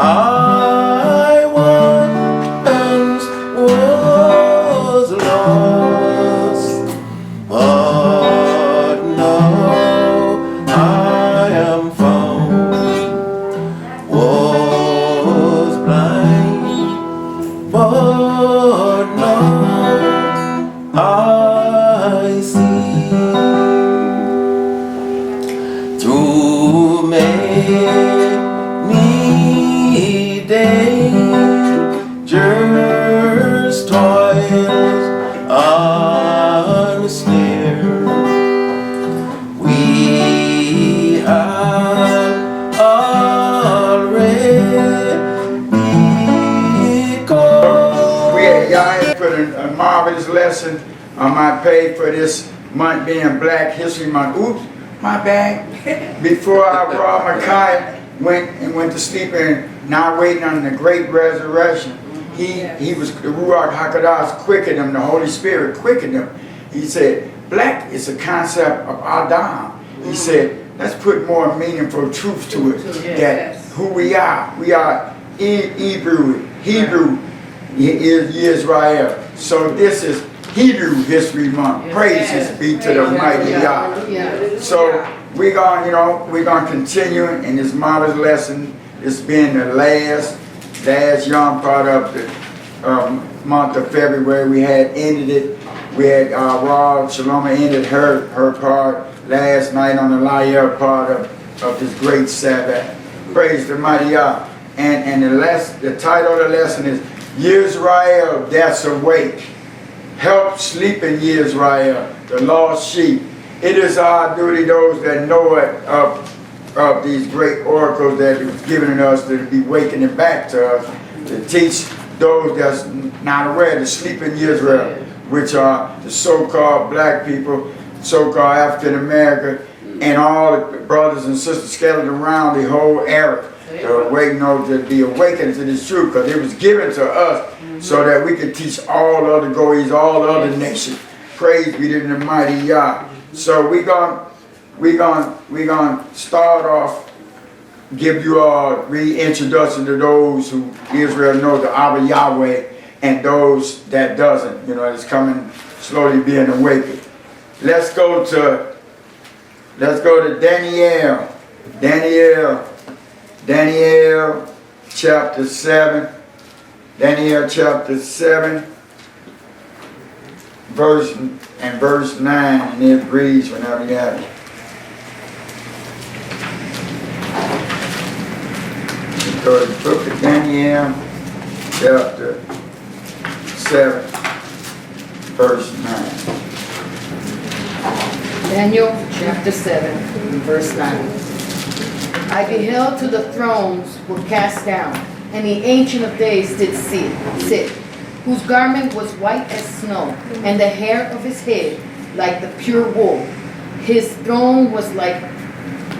I once was lost, but now I am found. Was blind, but now I see. Through many dangers, toils, and snares, we have already gone. We at Yahshua put a marvelous lesson on my page for this month being Black History Month. Oops, my bad. Before I brought Micaiah went to sleep and now waiting on the great resurrection. He was, the Ruach HaKodesh quickened him, the Holy Spirit quickened him. He said, black is a concept of Adam. He said, let's put more meaningful truth to it. That who we are Ibryi, Hebrew is Yisrael. So this is Hebrew History Month. Praises be to the mighty Yah. So we're gonna continue in this marvelous lesson. It's been the last Yom part of the month of February. We had ended it. We had Raw Shaloma ended her part last night on the Layil part of this great Sabbath. Praise the mighty Yah. And the title of the lesson is Yisrael that's awake. Help sleeping Yisrael, the lost sheep. It is our duty, those that know it, of these great oracles that are given us to be wakening back to us, to teach those that's not aware, the sleeping Yisrael, which are the so-called black people, so-called African American, and all the brothers and sisters scattered around the whole area. Waiting to be awakened to this truth, because it was given to us so that we could teach all other goyes, all other nations. Praise be to the mighty Yah. So we gonna start off, give you a reintroduction to those who Israel know the Abba Yahweh, and those that doesn't. It's coming slowly being awakened. Let's go to Daniel. Daniel chapter 7. Daniel chapter 7, verse 9, and it reads whenever you have it. So the book of Daniel chapter 7, verse 9. Daniel chapter 7, verse 9. I beheld till the thrones were cast down, and the Ancient of Days did sit, whose garment was white as snow, and the hair of his head like the pure wool. His throne was like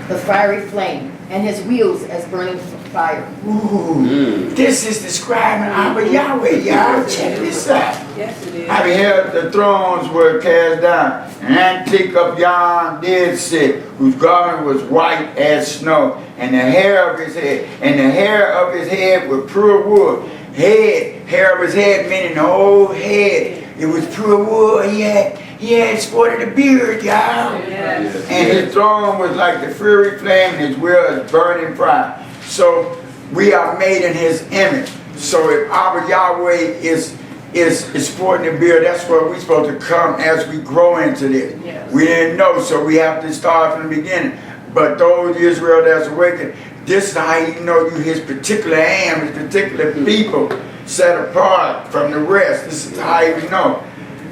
the fiery flame, and his wheels as burning fire. Ooh, this is describing Abba Yahweh, y'all. Check this out. Yes, it is. I beheld the thrones were cast down, and Antique of Yowm did sit, whose garment was white as snow, and the hair of his head was pure wool. Hair of his head, meaning the whole head. It was pure wool. He had sported a beard, y'all. Yes. And his throne was like the fiery flame, and his wheel is burning fire. So we are made in his image. So if our Yahweh is sporting a beard, that's where we're supposed to come as we grow into this. Yes. We didn't know, so we have to start from the beginning. But those Israel that's awakened, this is how you know you his particular his particular people set apart from the rest. This is how you know.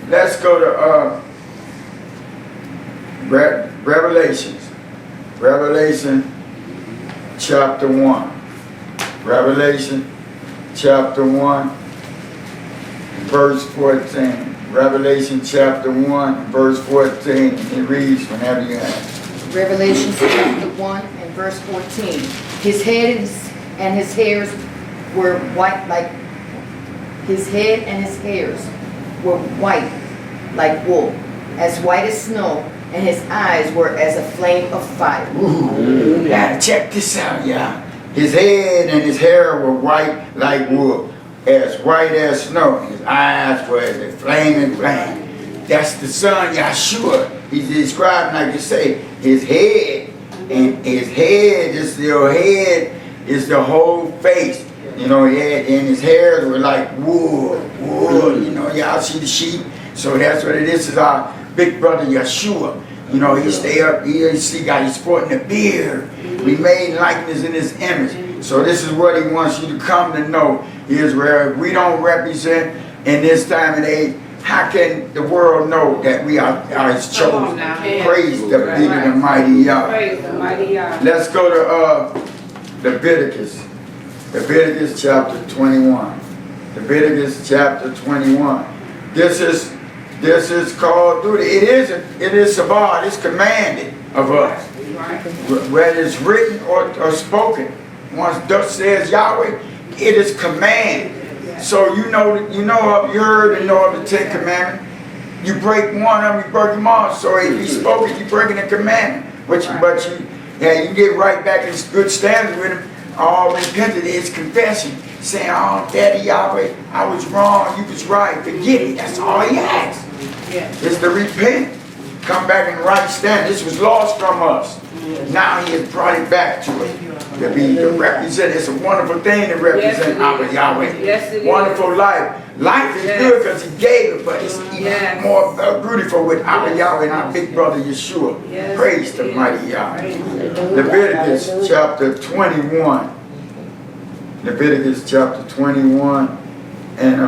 Let's go to Revelations. Revelation chapter 1. Revelation chapter 1, verse 14. Revelation chapter 1, verse 14. It reads whenever you have it. Revelation chapter 1 and verse 14. His head and his hairs were white like his head and his hairs were white like wool, as white as snow, and his eyes were as a flame of fire. Ooh, now check this out, y'all. His head and his hair were white like wool, as white as snow. His eyes were as a flaming flame. That's the son, Yahshua. He's described, like you say, his head. And his head is your head is the whole face. You know, and his hairs were like wool. You know, y'all see the sheep. So that's what it is. Is our big brother Yahshua. You know, he stay up here, he's sporting a beard. We made likeness in his image. So this is what he wants you to come to know, Israel. If we don't represent in this time and age, how can the world know that we are his chosen? Praise the be to the mighty Yah. Praise the mighty Yah. Let's go to Leviticus. Leviticus chapter 21. Leviticus chapter 21. This is called duty. It is Shabbat. It's commanded of us. Whether it's written or spoken. Once thus says Yahweh, it is command. So you heard and know of the 10 Commandments. You break one of them, you break them all. So if you spoke it, you're breaking the commandment. But you get right back in good standards with him. All repented is confession. Saying, oh, Daddy Yahweh, I was wrong, you was right. Forget it. That's all he asks. Is to repent. Come back and right stand. This was lost from us. Now he has brought it back to us. To represent. It's a wonderful thing to represent our Yahweh. Yes, it wonderful is. life. Life is good because he gave it, but it's even more beautiful with our Yahweh and our big brother Yeshua. Praise the mighty Yahweh. Leviticus chapter 21. Leviticus chapter 21 and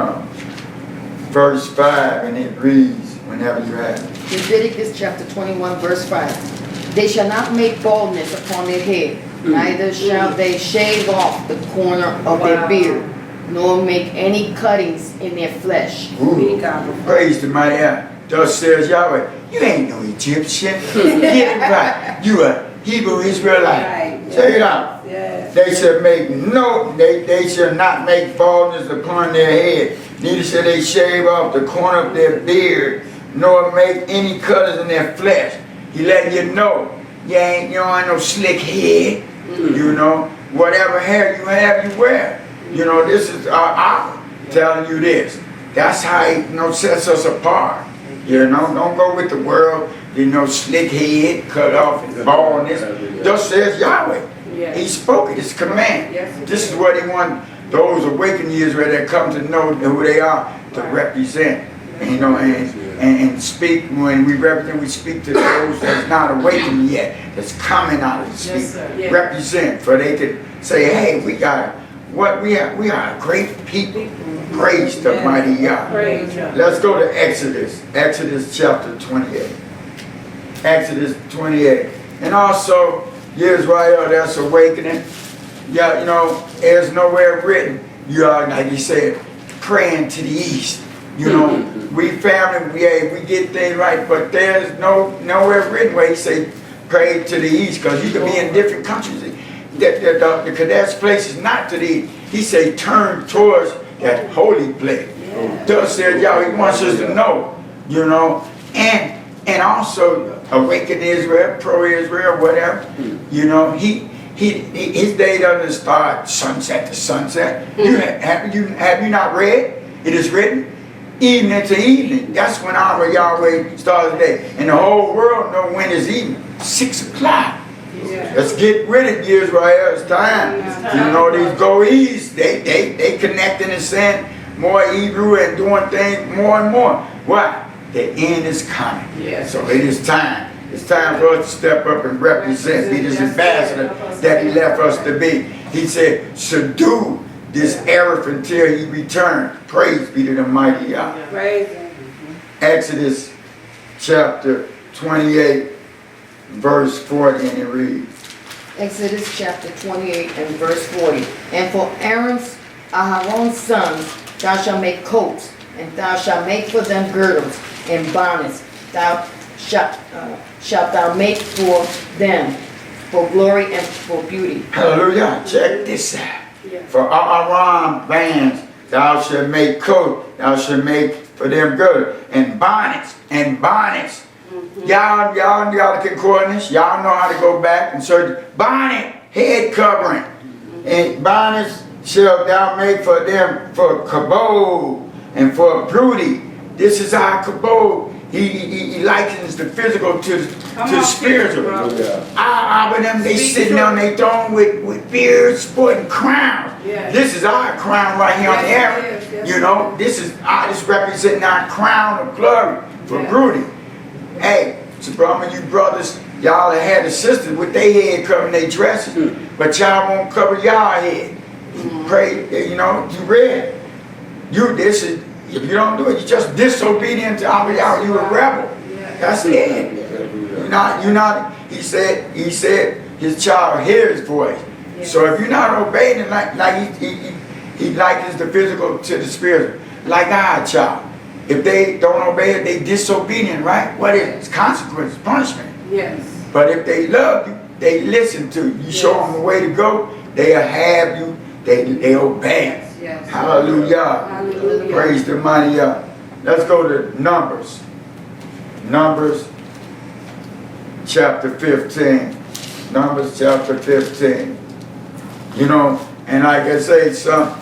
verse 5, and it reads, whenever you have it. Leviticus chapter 21 verse 5. They shall not make baldness upon their head, neither shall they shave off the corner of their beard, nor make any cuttings in their flesh. Ooh, praise the mighty Yahweh. Thus says Yahweh, you ain't no Egyptian. Get it right. You a Hebrew Israelite. Check it out. They shall not make baldness upon their head, neither shall they shave off the corner of their beard, nor make any cuttings in their flesh. He letting you know, you ain't no slick head. You know, whatever hair you have, you wear. You know, this is our telling you this. That's how he sets us apart. You know, don't go with the world, slick head, cut off, and baldness. Thus says Yahweh. He spoke it, it's command. This is what he wants those awakened Israel that come to know who they are to represent. And speak. When we represent, we speak to those that's not awakened yet, that's coming out of the speak. Represent, for they could say, hey, we are a great people. Praise the mighty Yah. Let's go to Exodus. Exodus chapter 28. Exodus 28. And also, Yisrael that's awakening. There's nowhere written. You are, like you said, praying to the east. We family, we get things right, but there's nowhere written where he say pray to the east, because you could be in different countries. The Kadesh place is not to the east. He say turn towards that holy place. Thus said Yahweh, he wants us to know, and also awaken Israel, pro-Israel, whatever. His day doesn't start sunset to sunset. Have you not read? It is written, evening to evening. That's when our Yahweh starts the day. And the whole world know when it's evening. 6 o'clock. Let's get rid of Yisrael. It's time. These go east, they connecting and saying more Hebrew and doing things more and more. Why? The end is coming. So it is time. It's time for us to step up and represent, be this ambassador that he left us to be. He said, subdue this earth until he returns. Praise be to the mighty Yah. Exodus chapter 28, verse 40, and it reads. Exodus chapter 28 and verse 40. And for Aaron's sons, thou shalt make coats, and thou shalt make for them girdles and bonnets. Thou shalt thou make for them for glory and for beauty. Hallelujah. Check this out. For Aaron bands, thou shalt make coats, thou shalt make for them girdles and bonnets. Y'all can coordinate. Y'all know how to go back and search. Bonnet, head covering. And bondage shall thou make for them for kabod and for broody. This is our kabod. He likens the physical to the spiritual. But them, they sitting on their throne with beards, sporting crowns. Yes. This is our crown right here on the air. You know, this representing our crown of glory for brooding. Hey, so brother, you brothers, y'all had a sister with their head covering their dresses, but y'all won't cover y'all head. Pray, you know, you read. If you don't do it, you're just disobedient to our Yahweh. You a rebel. That's it. You're not. He said his child hears his voice. So if you're not obeying it, like he likens the physical to the spiritual, like our child. If they don't obey it, they disobedient, right? What is it? It's consequence, punishment. Yes. But if they love you, they listen to you. You show them the way to go, they'll have you. They obey. Yes. Hallelujah. Hallelujah. Praise the mighty God. Let's go to Numbers. Numbers chapter 15. Numbers chapter 15. You know, and like I say, some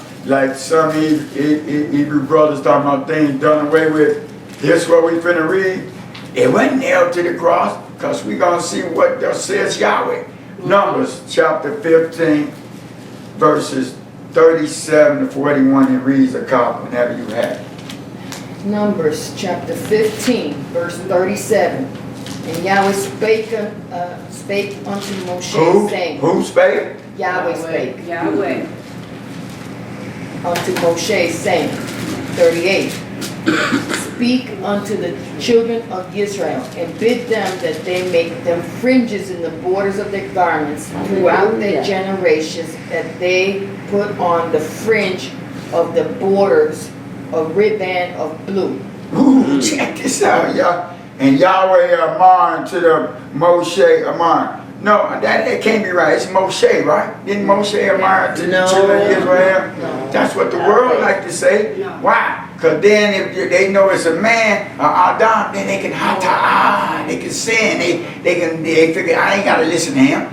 Hebrew brothers talking about things done away with. This what we finna read. It wasn't nailed to the cross, because we're going to see what thus says Yahweh. Numbers chapter 15, verses 37 to 41, and reads a copy whenever you have it. Numbers chapter 15, verse 37. And Yahweh spake unto Moshe, saying, Who spake? Yahweh spake Yahweh. unto Moshe, saying, 38. Speak unto the children of Yisrael, and bid them that they make them fringes in the borders of their garments throughout their generations, that they put on the fringe of the borders a ribbon of blue. Ooh, check this out, y'all. And Yahweh Amar to the Moshe Amar. No, that can't be right. It's Moshe, right? Didn't Moshe Amar to the children of Israel? No. That's what the world like to say. No. Why? Because then if they know it's a man, Adam, then they can they can sin. They figure I ain't gotta listen to him.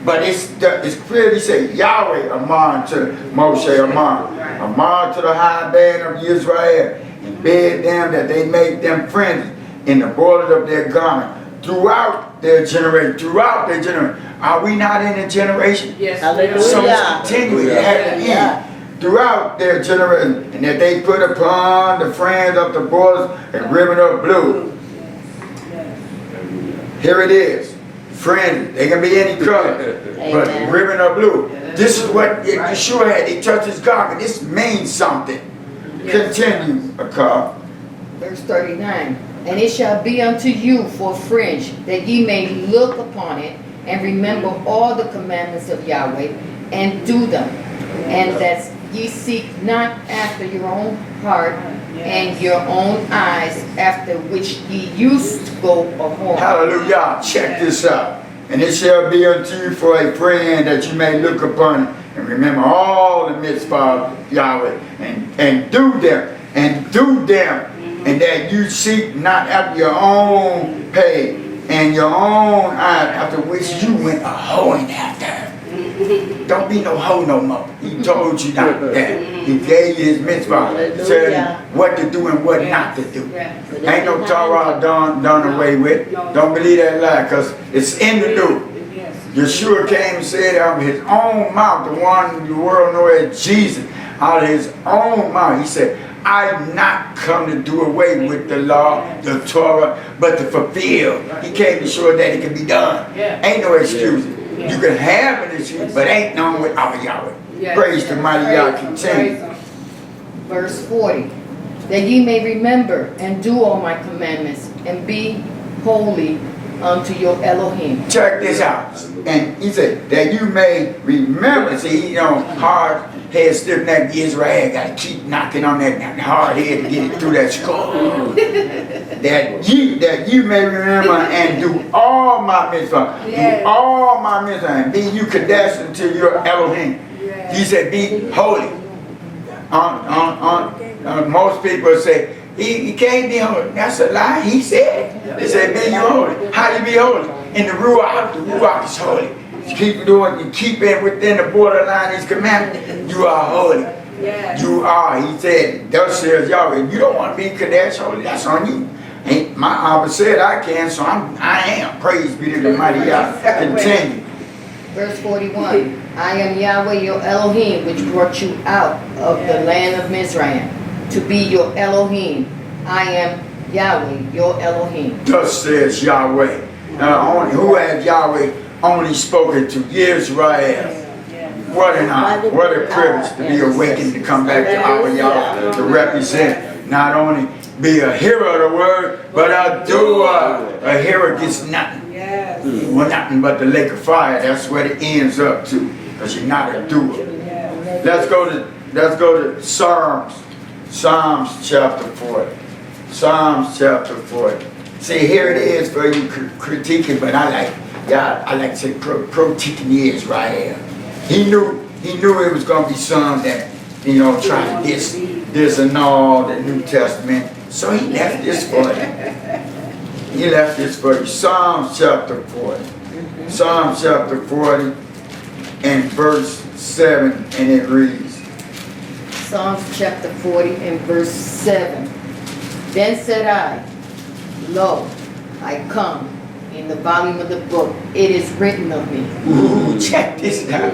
But it's clearly say Yahweh Amar to Moshe Amar. Amar to the high band of Israel, and bid them that they make them friends in the borders of their garment throughout their generation. Are we not in a generation? Yes. So it's continuing. It had to end. Throughout their generation, and that they put upon the fringe of the borders a ribbon of blue. Here it is. Fringe. They can be any color, but ribbon of blue. This is what Yahshua had. He touched his garment. This means something. Continue, Akar. Verse 39. And it shall be unto you for fringe, that ye may look upon it, and remember all the commandments of Yahweh, and do them. And that ye seek not after your own heart and your own eyes, after which ye used to go a whoring. Hallelujah. Check this out. And it shall be unto you for a friend, that you may look upon it, and remember all the mitzvah of Yahweh, and do them, and that you seek not after your own pay and your own eyes, after which you went a hoeing after. Don't be no hoe no more. He told you not that. He gave you his mitzvah, telling you what to do and what not to do. Ain't no Torah done away with. Don't believe that lie, because it's in the new. Yahshua came and said out of his own mouth, the one the world knows as Jesus, out of his own mouth, he said, I've not come to do away with the law, the Torah, but to fulfill. He came to show that it can be done. Ain't no excuses. You can have an excuse, but ain't none with our Yahweh. Praise the mighty Yahweh. Continue. Verse 40. That ye may remember and do all my commandments, and be holy unto your Elohim. Check this out. And he said, that you may remember. See, you know, hard head, stiff neck Israel got to keep knocking on that hard head to get it through that skull. that you may remember and do all my mitzvah. Do all my mitzvah. And be you kadesh unto your Elohim. He said, be holy. Most people say, he can't be holy. That's a lie. He said. They said, be you holy. How do you be holy? In the Ruach. The Ruach is holy. keep doing, you keep it within the borderline of His commandments, you are holy. Yes. You are, He said, thus says Yahweh. If you don't want to be Kadesh holy, that's on you. Ain't my Abba said I can, so I am. Praise be to the mighty Yah. Continue. Verse 41. I am Yahweh your Elohim, which brought you out of the land of Mizraim, to be your Elohim. I am Yahweh your Elohim. Thus says Yahweh. Now, only, who has Yahweh only spoken to? Yisrael. What an honor, what a privilege to be awakened, to come back to our Yahweh, to represent, not only be a hearer of the word, but a doer. A hearer gets nothing. Yes. Well, nothing but the lake of fire. That's what it ends up to, because you're not a doer. Let's go to Psalms chapter 40. Psalms chapter 40. See, here it is for you critiquing, but I like to say critiquing Israel. He knew it was going to be some that, try to this and all the New Testament. So he left this for you. He left this for you. Psalms chapter 40. Psalms chapter 40 and verse 7, and it reads. Psalms chapter 40 and verse 7. Then said I, Lo, I come. In the volume of the book, it is written of me. Ooh, check this out.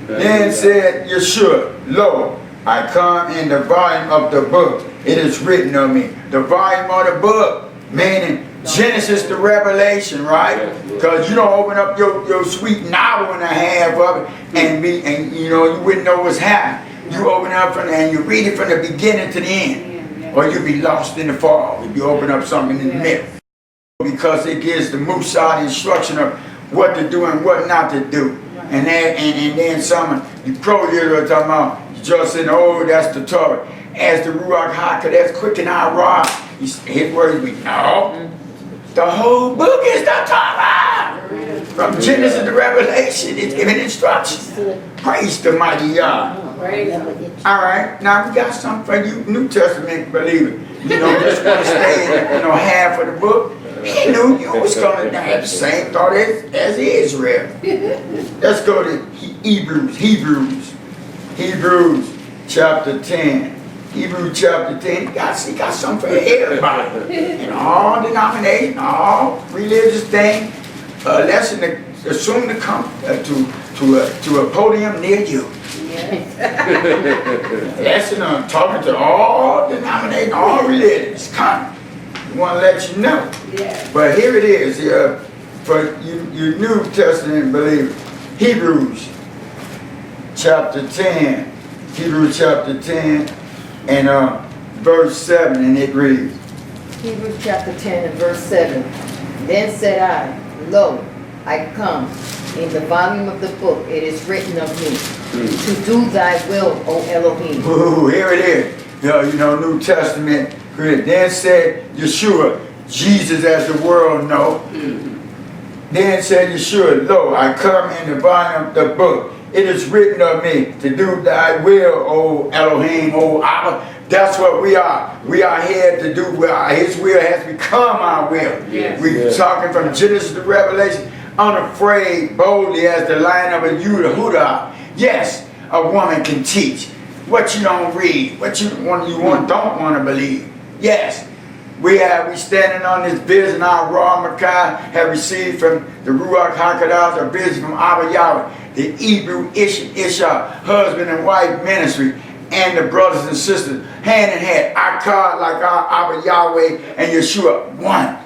Then said Yahshua, Lo, I come in the volume of the book. It is written of me. The volume of the book, meaning Genesis to Revelation, right? Because you don't open up your sweet novel and a half of it and you wouldn't know what's happening. You open up and you read it from the beginning to the end. Or you'll be lost in the fall if you open up something in the middle. Because it gives the Musa instruction of what to do and what not to do. And then some you pro-Israel talking about just saying, oh, that's the Torah. As the Ruach HaKodesh quicken our rod. His words be, no. The whole book is the Torah. From Genesis to Revelation, it's giving instructions. Praise the mighty Yah. All right, now we got something for you New Testament believers. Just want to stay in half of the book. He knew you was going to have the same thought as Israel. Let's go to Hebrews chapter 10. Hebrews chapter 10. He got something for everybody. In all denominations, all religious things. A lesson that's soon to come to a podium near you. Lesson on talking to all denominations, all religions. Come. We want to let you know. But here it is, for you New Testament believers. Hebrews chapter 10. Hebrews chapter 10 and verse 7, and it reads. Hebrews chapter 10 and verse 7. Then said I, Lo, I come. In the volume of the book it is written of me, to do thy will, O Elohim. Ooh, here it is. New Testament. Then said Yahshua, Jesus as the world know. Then said Yahshua, Lo, I come in the volume of the book. It is written of me to do thy will, O Elohim, O Abba. That's what we are. We are here to do His will has become our will. We're talking from Genesis to Revelation, unafraid, boldly as the lion of a Judah. Yes, a woman can teach what you don't read, what don't want to believe. Yes, we standing on this vision our Ra Makai have received from the Ruach HaKodesh, a vision from Abba Yahweh, the Hebrew Iyshshah, husband and wife ministry, and the brothers and sisters, hand in hand, Akkad, like our Abba Yahweh and Yahshua, one.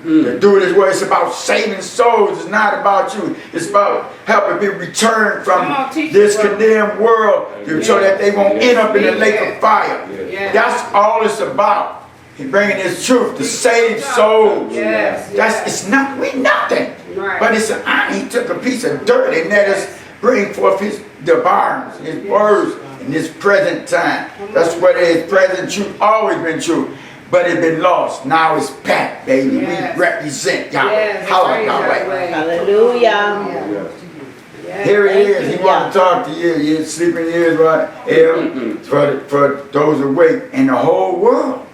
To do this way, it's about saving souls. It's not about you. It's about helping people return from this condemned world so that they won't end up in the lake of fire. That's all it's about. He's bringing His truth to save souls. It's nothing. But it's an honor. He took a piece of dirt and let us bring forth His barns, His words in this present time. That's what it is. Present truth, always been true. But it's been lost. Now it's back, baby. We represent Yahweh. Hallelujah. Here it is. He wants to talk to you. You're sleeping ears, right? For those awake in the whole world.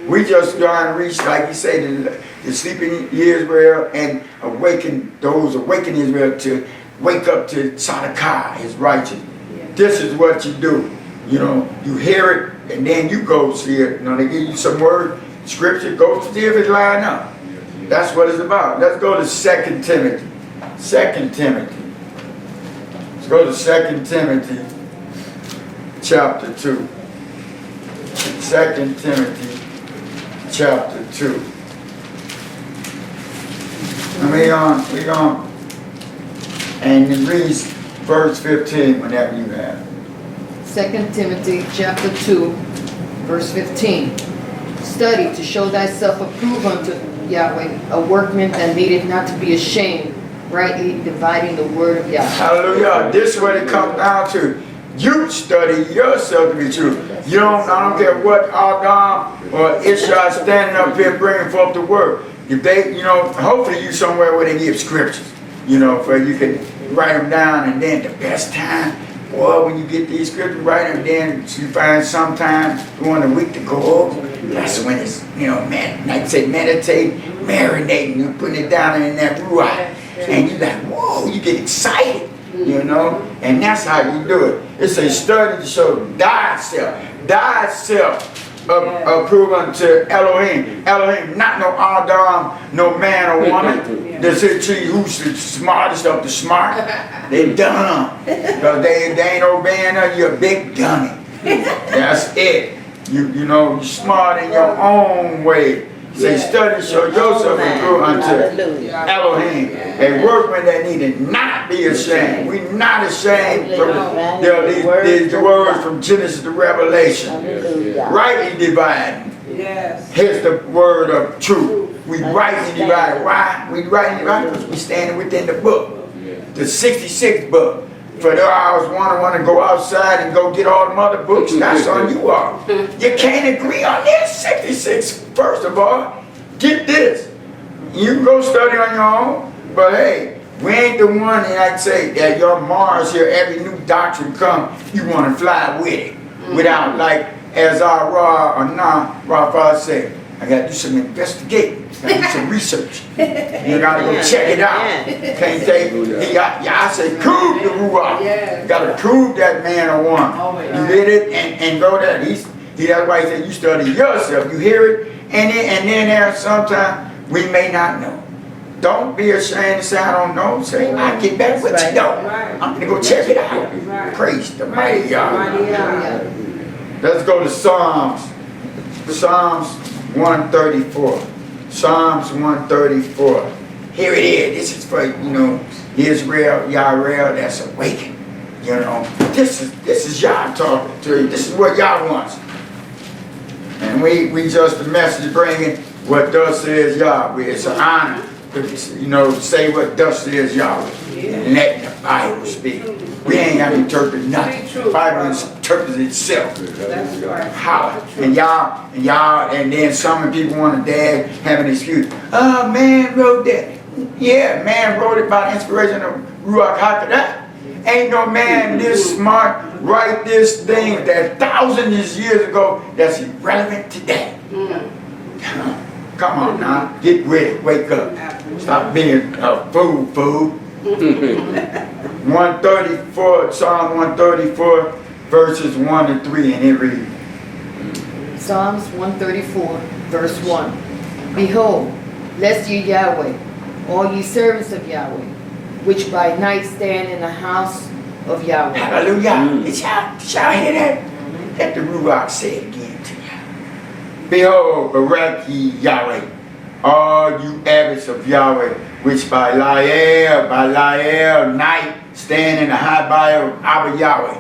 We just trying to reach, like you say, the sleeping Israel and awaken those awaken Israel to wake up to Sadakah, his righteous. This is what you do. You know, you hear it and then you go see it. You know, they give you some word, scripture, go see if it line up. That's what it's about. Let's go to 2 Timothy. 2 Timothy. Let's go to 2 Timothy chapter 2. 2 Timothy chapter 2. And we're going, and it reads verse 15 whenever you have. 2 Timothy chapter 2, verse 15. Study to show thyself approved unto Yahweh, a workman that needeth not to be ashamed, rightly dividing the word of Yahweh. Hallelujah. This is what it comes down to. You study yourself to be true. You don't, I don't care what Adam or Iyshshah standing up here bringing forth the word. If they, you know, hopefully you somewhere where they give scriptures, you know, where you can write them down, and then the best time, boy, when you get these scriptures, write them, then you find sometimes during the week to go over. That's when it's, you know, like I say, meditate, marinating, you putting it down in that ruach. And you like, whoa, you get excited, you know, and that's how you do it. It's a study to show thyself approved unto Elohim. Elohim, not no Adam, no man or woman. They say to you who's the smartest of the smart. They dumb. Because they ain't obeying her, you're a big dummy. That's it. You know, you're smart in your own way. Say, study, show yourself approved unto Elohim, a workman that needed not be ashamed. We're not ashamed from these words from Genesis to Revelation. Rightly dividing. Here's the word of truth. We rightly divide. Why? We rightly divide because we standing within the book, the 66th book. For there I was want to go outside and go get all them other books. That's on you all. You can't agree on this 66. First of all, get this. You can go study on your own, but hey, we ain't the one that I'd say that your Mars here, every new doctrine come, you want to fly with it. Without, like, as our Rafa said, I got to do some investigating. Got to do some research. You got to go check it out. Can't take, y'all say, prove the Ruach. You got to prove that man or woman. You did it and go there. That's why he said, you study yourself. You hear it, and then there's sometimes we may not know. Don't be ashamed to say, I don't know. Say, I get back what you know. I'm going to go check it out. Praise the mighty God. Let's go to Psalms. Psalms 134. Psalms 134. Here it is. This is for, you know, Israel, Yahweh that's awakened. You know, this is Yah talking to you. This is what Yah wants. And we just the message bringing what thus says Yahweh. It's an honor to, you know, say what thus says Yahweh. And let the Bible speak. We ain't got to interpret nothing. The Bible interprets itself. That's right. How? And y'all, and then some people want to dad have an excuse. Oh, man wrote that. Yeah, man wrote it by the inspiration of Ruach HaKodesh. Ain't no man this smart write this thing that thousands of years ago that's irrelevant today. Come on now, get ready, wake up. Stop being a fool. 134, Psalm 134, verses 1 and 3, and it reads. Psalms 134, verse 1. Behold, bless ye Yahweh, all ye servants of Yahweh, which by night stand in the house of Yahweh. Hallelujah. Did y'all hear that? Let the Ruach say it again to you. Behold, Barak ye Yahweh, all you abbots of Yahweh, which by Layil night stand in the high bayou of Abba Yahweh.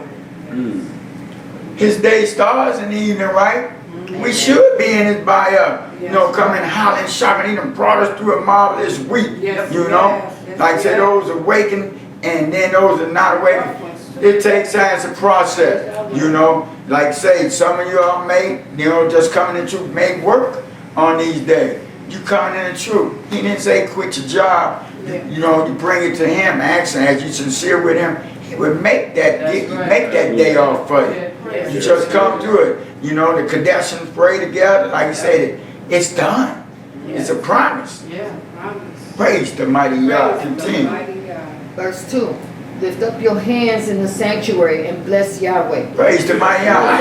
His day stars in the evening, right? We should be in his bayou, you know, coming hollering, shouting. He done brought us through a marvelous week, you know. Like I said, those awakened and then those are not awakened. It takes time to process, you know. Like say, some of you all may, you know, just coming in truth, may work on these days. You coming in the truth. He didn't say quit your job. You know, you bring it to him, asking as you sincere with him, he would make that day off for you. You just come through it. You know, the Kadeshans pray together. Like you said, it's done. It's a promise. Praise the mighty God. Continue. Verse 2. Lift up your hands in the sanctuary and bless Yahweh. Praise to my Yahweh. I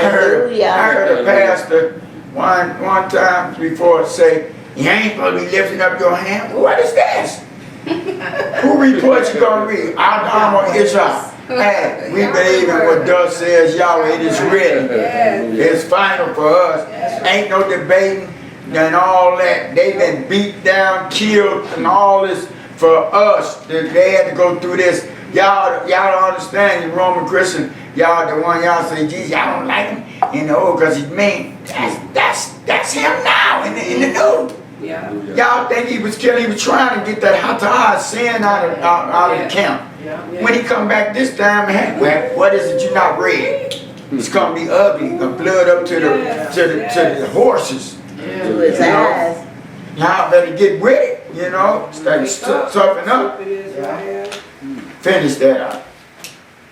heard a pastor one time before say, you ain't supposed to be lifting up your hand. What is this? Who reports you gonna read? I'm on Iyshshah. Hey, we believe in what thus says Yahweh. It is written. It's final for us. Ain't no debating and all that. They've been beat down, killed, and all this for us. They had to go through this. Y'all don't understand. You Roman Christian, y'all the one y'all say, Jesus, y'all don't like him in the old because he's mean. That's him now in the new. Yeah. Y'all think he was killing, he was trying to get that hatah sin out of the camp. When he come back this time, hey, well, what is it you not read? It's gonna be ugly, the blood up to the horses. To his eyes. Y'all better get with it, you know. Start toughen up. Finish that up.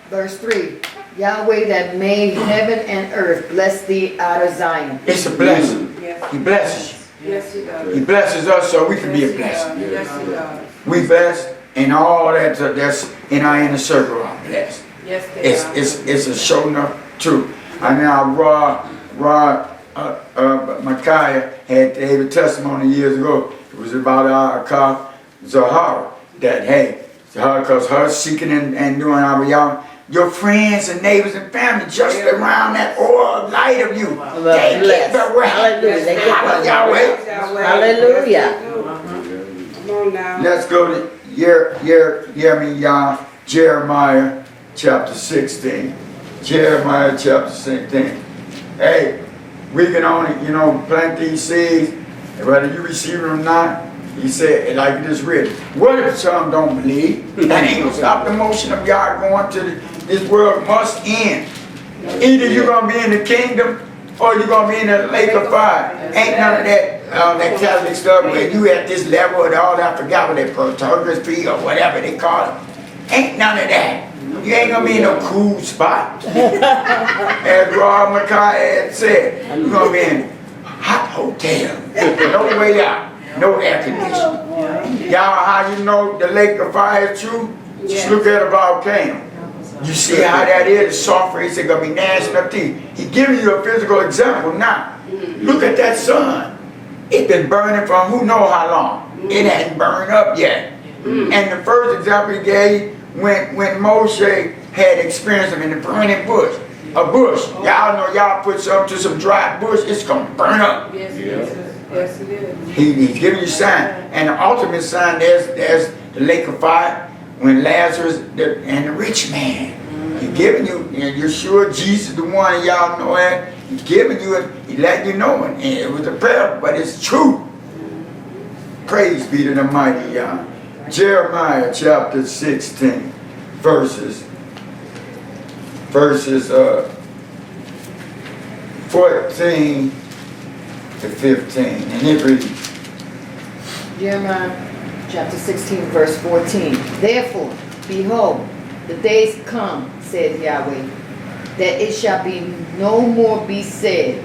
Verse 3. Yahweh that made heaven and earth, bless thee out of Zion. It's a blessing. He blesses you. Yes, he does. He blesses us so we can be a blessing. Yes, he does. We blessed, and all that's in our inner circle are blessed. Yes, they are. It's a show enough truth. I mean, Micaiah had a testimony years ago. It was about our car Zahara. That hey, because her seeking and doing our your friends and neighbors and family just around that oil light of you. They get the rest. Hallelujah. Hallelujah. Come on now. Let's go to Jeremiah chapter 16. Jeremiah chapter 16. Hey, we can only, plant these seeds, whether you receive them or not. He said, like it is written, what if some don't believe? That ain't gonna stop the motion of God going to this world must end. Either you're gonna be in the kingdom or you're gonna be in the lake of fire. Ain't none of that Catholic stuff where you at this level and all that. I forgot what they photography or whatever they call it. Ain't none of that. You ain't gonna be in no cool spot. As Rob Micaiah had said, you're gonna be in a hot hotel. No way out. No air conditioning. Y'all, how you know the lake of fire is true? Just look at a volcano. You see how that is? The sulfur is going to be gnashing up teeth. He's giving you a physical example now. Look at that sun. It's been burning for who knows how long. It hasn't burned up yet. And the first example he gave when Moshe had experienced him in the burning bush. A bush. Y'all know y'all put something to some dry bush, it's going to burn up. Yes, yes, it is. He's giving you a sign. And the ultimate sign, there's the lake of fire when Lazarus and the rich man. He's giving you, and you're sure Jesus the one, y'all know that. He's giving you it, he let you know it. And it was a prayer, but it's true. Praise be to the mighty Yah. Jeremiah chapter 16, verses 14 to 15. And it reads, Jeremiah chapter 16, verse 14. Therefore, behold, the days come, said Yahweh, that it shall be no more be said,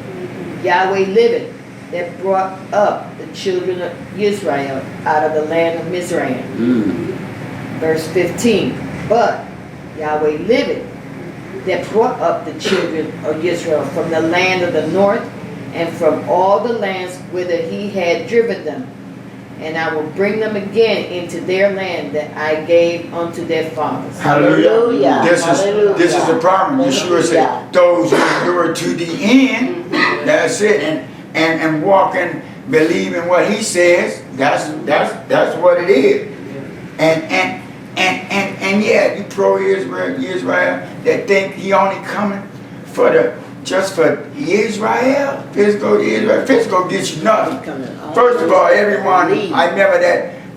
Yahweh liveth, that brought up the children of Yisrael out of the land of Mizraim. Verse 15. But Yahweh liveth, that brought up the children of Israel from the land of the north and from all the lands whither he had driven them. And I will bring them again into their land that I gave unto their fathers. Hallelujah. This is the problem. Yeshua said, those who endure to the end, that's it. And walking, believing what he says, that's what it is. And yeah, you pro-Israel that think he only coming just for Israel. Physical Israel. Physical gets you nothing. First of all, everyone, I remember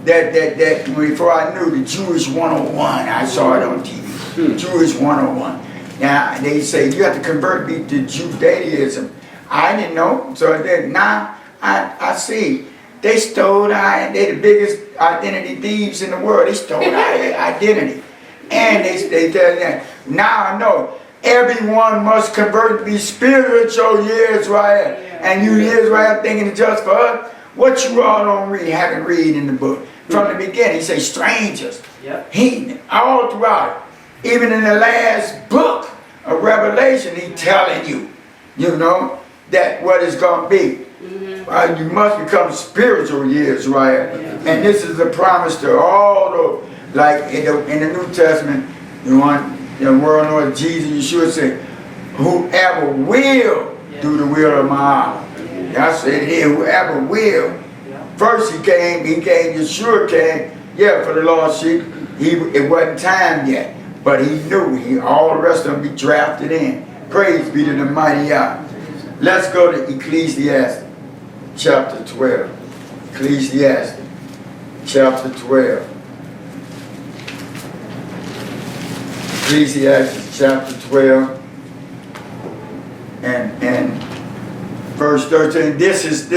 that before I knew the Jewish 101, I saw it on TV. Jewish 101. Now they say you have to convert me to Judaism. I didn't know, so now I see. They stole they're the biggest identity thieves in the world. They stole our identity. And they tell that. Now I know. Everyone must convert to be spiritual Yisrael. And you Israel thinking it's just for us. What you all don't haven't read in the book. from the beginning. He says strangers. Yep. He all throughout it. Even in the last book of Revelation, he telling you, you know, that what it's going to be. You must become spiritual, Yisrael. And this is a promise to all the, like in the New Testament, you want the world Lord Jesus, Yahshua said, whoever will do the will of my Abba. That's it here, whoever will. First he came, Yahshua came, for the lost sheep. It wasn't time yet, but he knew all the rest of them be drafted in. Praise be to the mighty Yah. Let's go to Ecclesiastes chapter 12. Ecclesiastes chapter 12. Ecclesiastes chapter 12 and verse 13. This is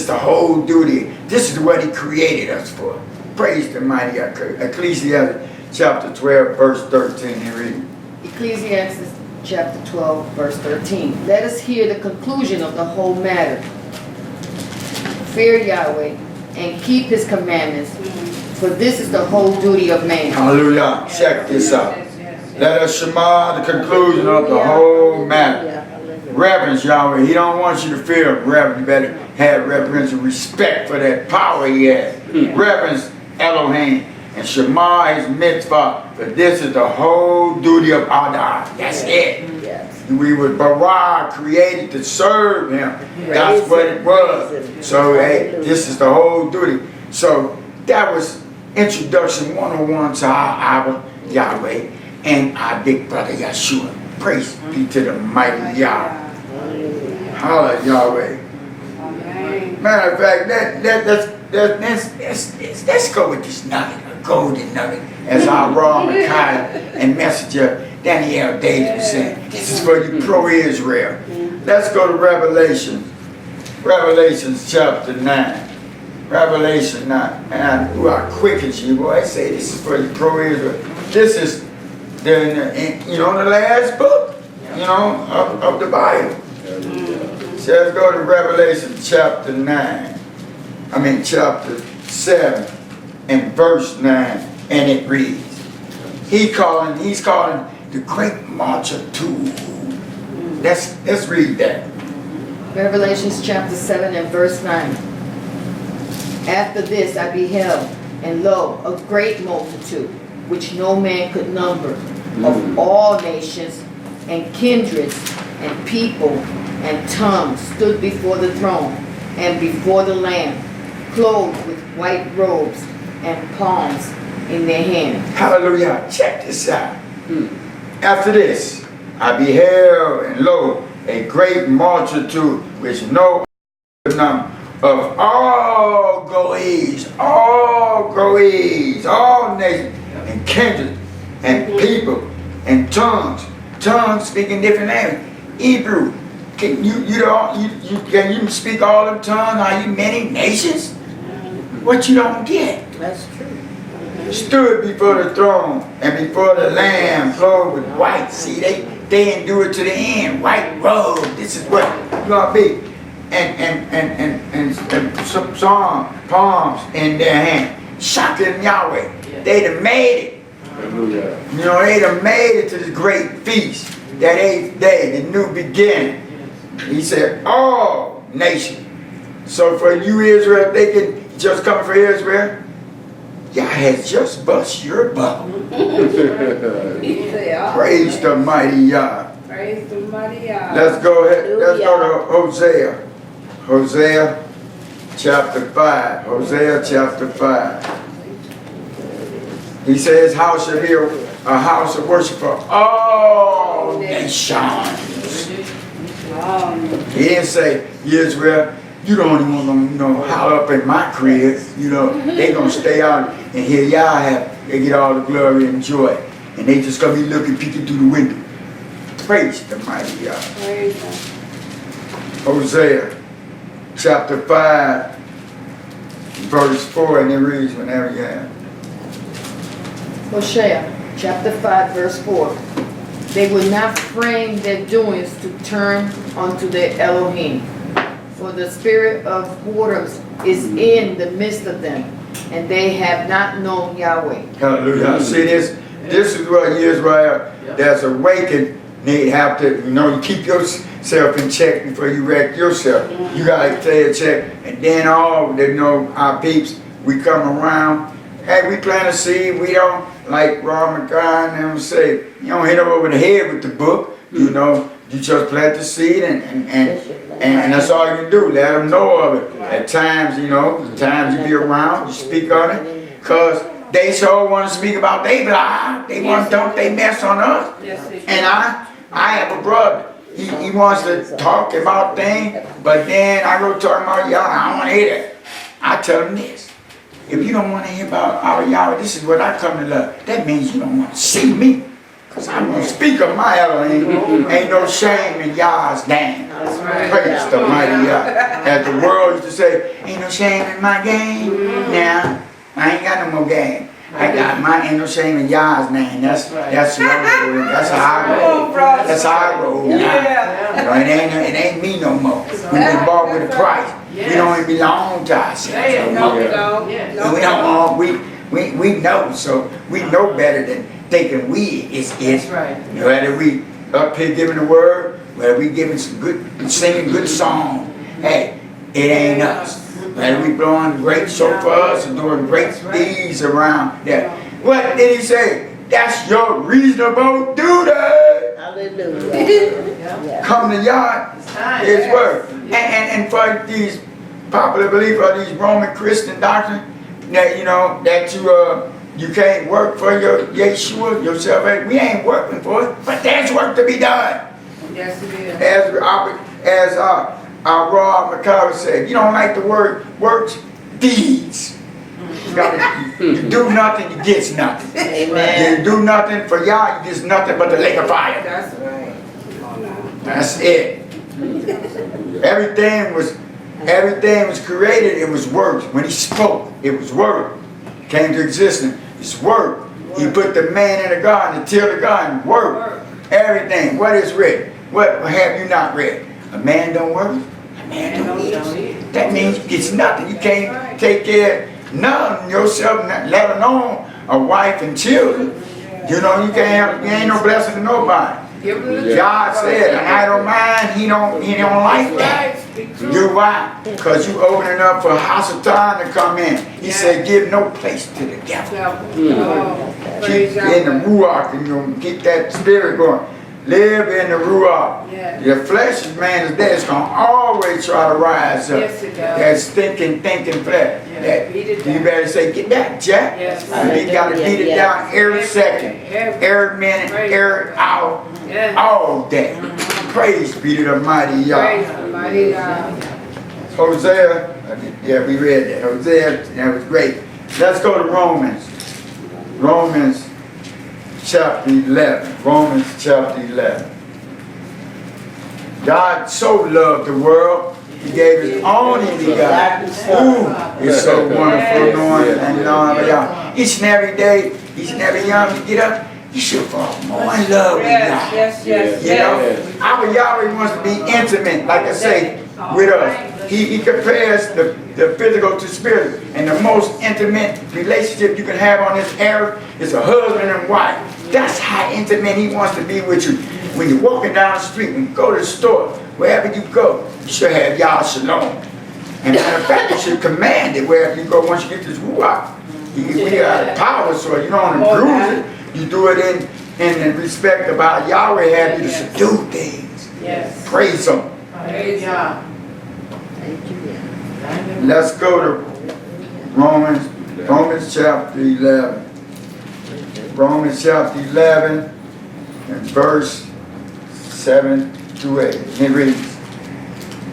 the whole duty. This is what he created us for. Praise the mighty Yah. Ecclesiastes chapter 12 verse 13 and read. Ecclesiastes chapter 12 verse 13. Let us hear the conclusion of the whole matter. Fear Yahweh and keep his commandments, for this is the whole duty of man. Hallelujah. Check this out. Let us shema the conclusion of the whole matter. Reverence Yahweh. He don't want you to fear him. Reverence. You better have reverence and respect for that power he has. Reverence Elohim and shema his mitzvah. For this is the whole duty of Adar. That's it. We were bara created to serve him. That's what it was. So hey, this is the whole duty. So that was introduction 101 to our Abba Yahweh and our big brother Yahshua. Praise be to the mighty Yah. Hallelujah Yahweh. Matter of fact, let's go with this nugget, a golden nugget, as our raw Micaiah and messenger Daniel David was saying. This is for you pro-Israel. Let's go to Revelation. Revelation chapter 9. Revelation 9. Man, who are quick as you, boy. I say this is for you pro-Israel. This is the last book, of the Bible. So let's go to Revelation chapter 9. Chapter 7 and verse 9, and it reads, he's calling the great multitude. Let's read that. Revelations chapter 7 and verse 9. After this I beheld, and lo, a great multitude, which no man could number, of all nations and kindreds and people and tongues, stood before the throne and before the Lamb, clothed with white robes and palms in their hands. Hallelujah. Check this out. After this, I beheld, and lo, a great multitude which no number of all goees, all nations, and kindred, and people, and tongues speaking different languages. Hebrew, can you speak all them tongues? Are you many nations? What you don't get? That's true. Stood before the throne and before the Lamb, clothed with white. See, they endure to the end. White robe. This is what you're gonna be. And some palms in their hand. Shocking Yahweh. They'd have made it. They'd have made it to this great feast. That 8th day, the new beginning. He said, all nations. So for you Israel, they can just come for Israel. Yah has just bust your bubble. Praise the mighty Yah. Praise the mighty Yah. Let's go ahead. Let's go to Hosea. Hosea chapter 5. Hosea chapter 5. He says, house shall be a house of worship for all nations. He didn't say, Israel, you don't even want to holler up in my crib. They gonna stay out and hear y'all they get all the glory and joy. And they just gonna be looking, peeking through the window. Praise the mighty God. Hosea chapter 5, verse 4, and it reads whenever you have. Hosea chapter 5 verse 4. They will not frame their doings to turn unto their Elohim. For the spirit of waters is in the midst of them, and they have not known Yahweh. Hallelujah. See this? This is what Yisrael that's awakened need have to, you keep yourself in check before you wreck yourself. You gotta stay in check. And then our peeps, we come around. Hey, we plant a seed, we don't, like Ramadan and them say, you don't hit them over the head with the book, you just plant the seed and that's all you do, let them know of it. At times, the times you be around, you speak on it, because they sure want to speak about they blah, they want to dump they mess on us. And I have a brother, he wants to talk about things, but then I go talk about y'all, I don't want to hear that. I tell him this. If you don't want to hear about our Yahweh, this is what I come to love. That means you don't want to see me. Because I'm going to speak of my Elohim. Ain't no shame in Yah's name. Praise the mighty Yah. As the world used to say, ain't no shame in my game. Now, I ain't got no more game. I got ain't no shame in Yah's name. That's how I roll. That's how I roll. It ain't me no more. We've been bought with a price. We don't even belong to ourselves. We know, so we know better than thinking we is it. Whether we up here giving the word, whether we giving singing good song, hey, it ain't us. Whether we blowing great shofars and doing great deeds around there. What did he say? That's your reasonable duty. Hallelujah. Come to Yah, his word. And for these popular belief of these Roman Christian doctrine, that you can't work for your Yahshua, your salvation. We ain't working for it, but there's work to be done. Yes, it is. As Raw McCarver said, you don't like the word works, deeds. You do nothing, you get nothing. Amen. You do nothing for Yah, you get nothing but the lake of fire. That's right. Come on now. That's it. Everything was created, it was words. When he spoke, it was word. Came to existence, it's word. He put the man in the garden to till the garden, word. Everything, what is written? What have you not read? A man don't work, a man don't eat. That means it's nothing. You can't take care of none yourself, let alone a wife and children. You ain't no blessing to nobody. God said, an idle mind, he don't like that. You why? Because you opening up for Hasatan to come in. He said, give no place to the devil. Keep in the Ruach and keep that spirit going. Live in the Ruach. Your flesh man is there. It's going to always try to rise up. That stinking flesh. You better say, get back, Jack. You got to beat it down every second, every minute, every hour, all day. Praise be to the mighty Yah. Hosea, we read that. Hosea, that was great. Let's go to Romans. Romans chapter 11. Romans chapter 11. God so loved the world, he gave his only begotten. Ooh, it's so wonderful knowing and knowing y'all. Each and every day, each and every young you get up, you should fall more in love with God. Our Yahweh wants to be intimate, like I say, with us. He compares the physical to spiritual. And the most intimate relationship you can have on this earth is a husband and wife. That's how intimate he wants to be with you. When you're walking down the street, when you go to the store, wherever you go, you should have Yah Shalom. And matter of fact, you should command it wherever you go once you get this Ruach. We got the power, so you don't want to bruise it. You do it in respect of how Yahweh had you to subdue things. Praise him. Praise Yah. Let's go to Romans chapter 11. Romans chapter 11 and verse 7 to 8. It reads.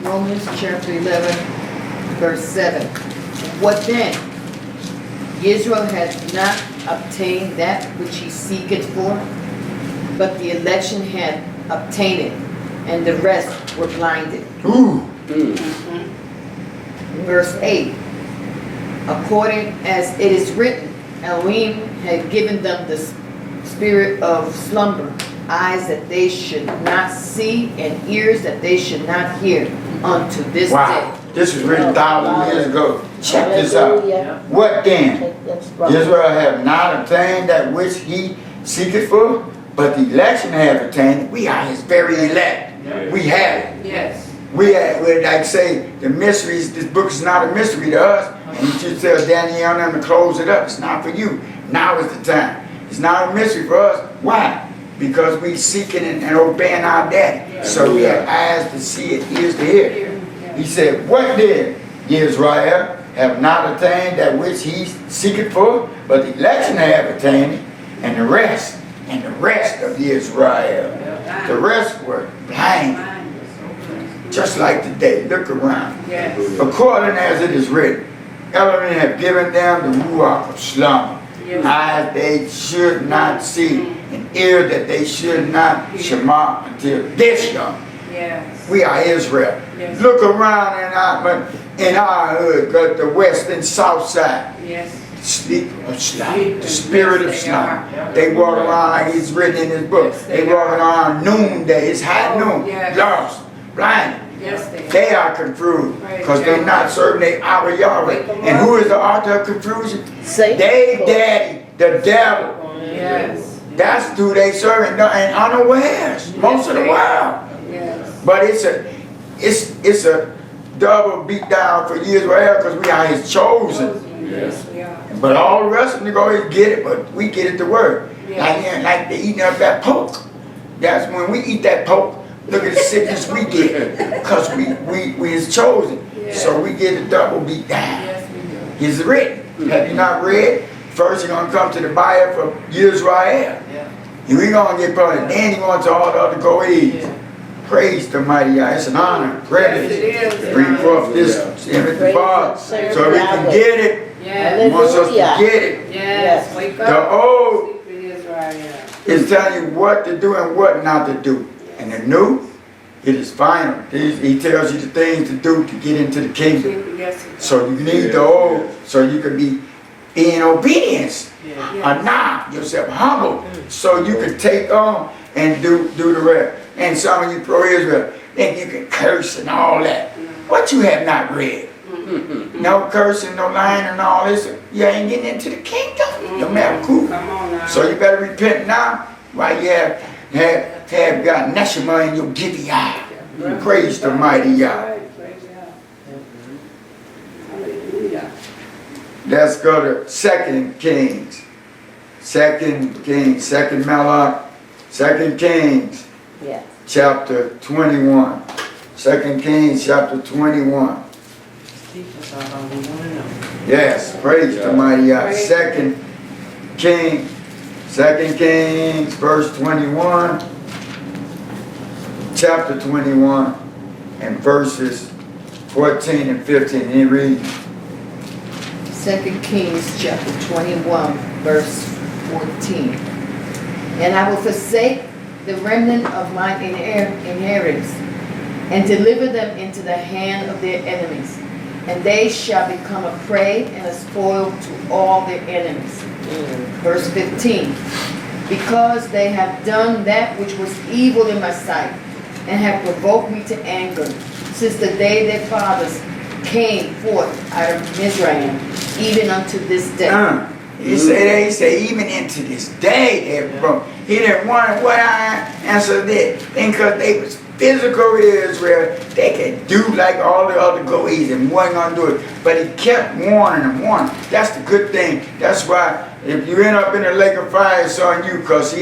Romans chapter 11, verse 7. What then? Israel hath not obtained that which he seeketh for, but the election had obtained it, and the rest were blinded. Ooh. Verse 8. According as it is written, Elohim had given them the spirit of slumber, eyes that they should not see, and ears that they should not hear, unto this day. This was written thousands of years ago. Check this out. Hallelujah. What then? Take that strong. Israel have not obtained that which he seeketh for, but the election have attained it. We are his very elect. We have it. Yes. We like say the mysteries. This book is not a mystery to us. And you just tell Danielle and them to close it up. It's not for you. Now is the time. It's not a mystery for us. Why? Because we seeking and obeying our daddy. So we have eyes to see it, ears to hear. He said, what did Yisrael have not attained that which he seeketh for, but the election have attained it, and the rest of Israel, the rest were blind. Just like today, look around. Yes. According as it is written, Elohim have given them the ruach of slumber. Yes. Eyes they should not see, an ear that they should not shema until this young. Yes. We are Israel. Yes. Look around in our hood, got the west and south side. Yes. Sleep of slumber, the spirit of slumber. They walk around like it's written in this book. They walk around noonday, it's high noon, lost, blind. Yes, They are confused because they're not serving their our Yahweh. And who is the author of confusion? Satan. They daddy, the devil. Yes. That's who they serve and unawares most of the world. Yes. But it's a double beat down for Israel because we are his chosen. Yes, we are. But all the rest of them go ahead and get it, but we get it the word. Yes. Like they eating up that pork. That's when we eat that pork. Look at the sickness we get, because we is chosen. Yes. So we get a double beat down. Yes, we do. It's written. Have you not read? First you're going to come to the buyer for Yisrael. Yeah. And we're going to get probably, then you want to all the other goees. Yeah. Praise the mighty Yah. It's an honor, privilege Yes, it to is. bring forth this image of God so we can get it. Yes. He wants us to get it. Yes. Wake up. The old Sleep in Israel. is telling you what to do and what not to do. And the new, it is final. He tells you the things to do to get into the kingdom. Yes. So you need the old so you can be in obedience. Yeah. Now yourself humble so you can take on and do the rest. And some of you pro-Israel think you can curse and all that. What you have not read. No cursing, no lying and all this. You ain't getting into the kingdom. No matter who. Come on now. So you better repent now while you have got neshama in your Gibeah. Praise the mighty Yah. Praise God. Hallelujah. Let's go to 2 Kings. 2 Kings, 2 Malach, 2 Kings, Yes. chapter 21. 2 Kings, chapter 21. Teach us all we want to know. Yes, praise the mighty Yah. Praise 2 Kings, verse 21. Chapter 21 and verses 14 and 15. And he reads. 2 Kings chapter 21, verse 14. And I will forsake the remnant of my inheritance, and deliver them into the hand of their enemies, and they shall become a prey and a spoil to all their enemies. Verse 15. Because they have done that which was evil in my sight, and have provoked me to anger, since the day their fathers came forth out of Mizraim, even unto this day. He say even into this day they broke. He didn't want what I answered that. Then because they was physical Israel, they could do like all the other goees and wasn't gonna do it. But he kept warning and warning. That's the good thing. That's why if you end up in the lake of fire, it's on you, because he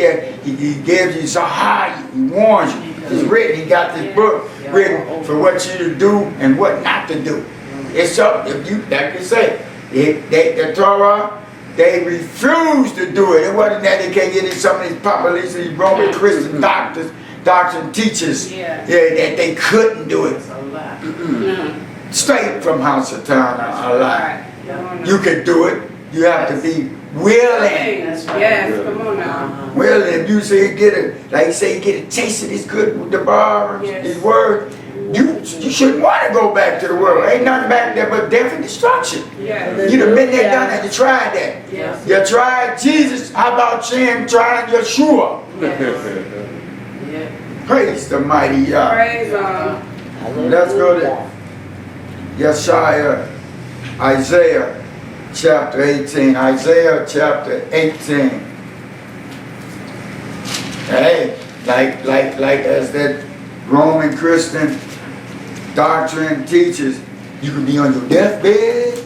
gives you so high, he warns you. It's written, he got this book written for what you to do and what not to do. It's up if you, like you say, the Torah, they refuse to do it. It wasn't that they can't get in some of these populists, these Roman Christian doctors teachers, that they couldn't do it. Straight from House of Town, a lie. You can do it. You have to be willing. Yes, come on now. Willing. If you say you get it, like you say you get a taste of this good with the bar, his word, you shouldn't want to go back to the world. Ain't nothing back there but death and destruction. Yes. You done been there, done that. You tried that. Yes. You tried Jesus. How about saying trying Yahshua? Yes. Praise the mighty Yah. Praise God. Let's go there. Yahshua, Isaiah chapter 18. Isaiah chapter 18. Hey, like as that Roman Christian doctrine teaches, you can be on your deathbed